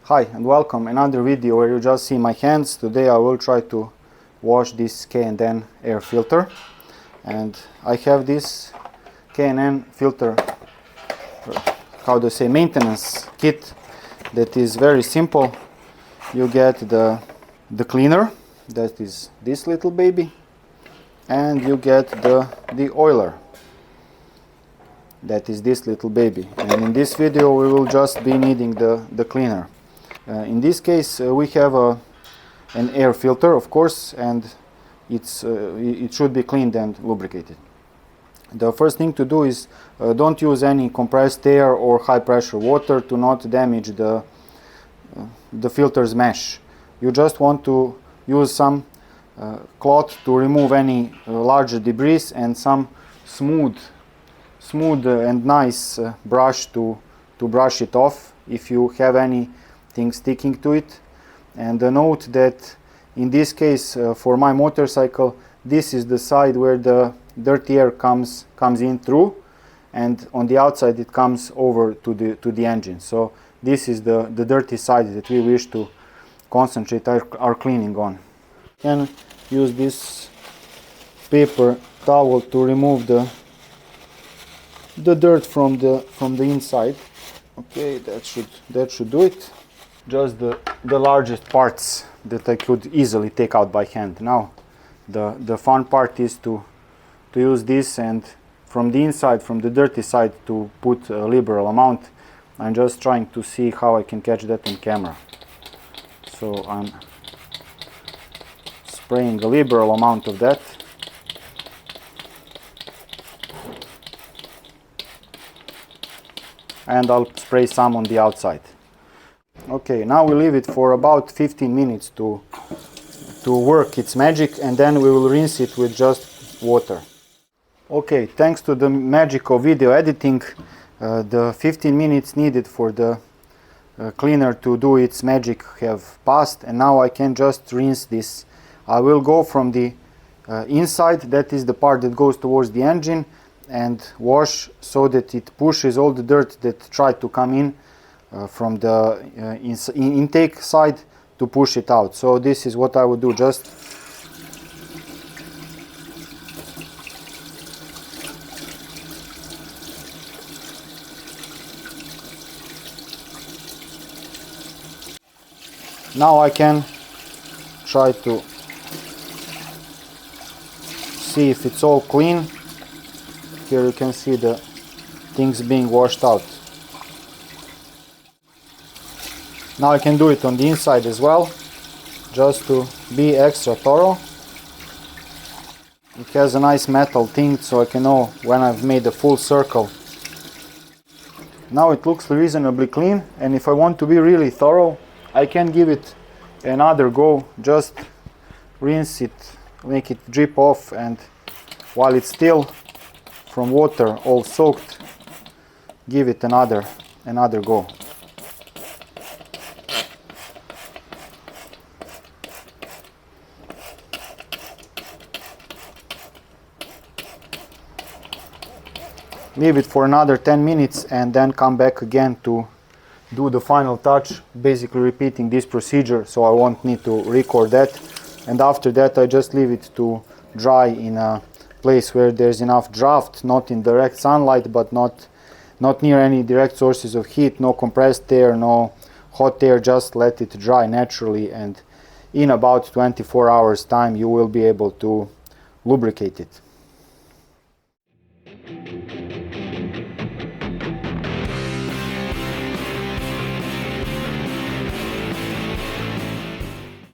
Hi and welcome another video where you just see my hands. Today I will try to wash this K&N air filter, and I have this K&N filter, how do you say, maintenance kit that is very simple. You get the cleaner, that is this little baby, and you get the oiler, that is this little baby. And in this video we will just be needing the cleaner. In this case we have an air filter, of course, and it should be cleaned and lubricated. The first thing to do is don't use any compressed air or high pressure water to not damage the filter's mesh. You just want to use some cloth to remove any larger debris and some smooth and nice brush to brush it off if you have anything sticking to it. And note that in this case for my motorcycle, this is the side where the dirty air comes in through, and on the outside it comes over to the engine. So this is the dirty side that we wish to concentrate our cleaning on. You can use this paper towel to remove the dirt from the inside. Okay, that should do it. Just the largest parts that I could easily take out by hand. Now the fun part is to use this, and from the inside, from the dirty side, to put a liberal amount. I'm just trying to see how I can catch that on camera. So I'm spraying a liberal amount of that. And I'll spray some on the outside. Okay, now we leave it for about 15 minutes to work its magic, and then we will rinse it with just water. Okay, thanks to the magic of video editing, the 15 minutes needed for the cleaner to do its magic have passed, and now I can just rinse this. I will go from the inside, that is the part that goes towards the engine, and wash so that it pushes all the dirt that tried to come in from the intake side to push it out. So this is what I would do. Just now I can try to see if it's all clean. Here you can see the things being washed out. Now I can do it on the inside as well, just to be extra thorough. It has a nice metal thing, so I can know when I've made a full circle. Now it looks reasonably clean, and if I want to be really thorough, I can give it another go. Just rinse it, make it drip off, and while it's still from water all soaked, give it another go. Leave it for another 10 minutes and then come back again to do the final touch, basically repeating this procedure, so I won't need to record that. And after that I just leave it to dry in a place where there's enough draft, not in direct sunlight, but not near any direct sources of heat, no compressed air, no hot air. Just let it dry naturally, and in about 24 hours time you will be able to lubricate it.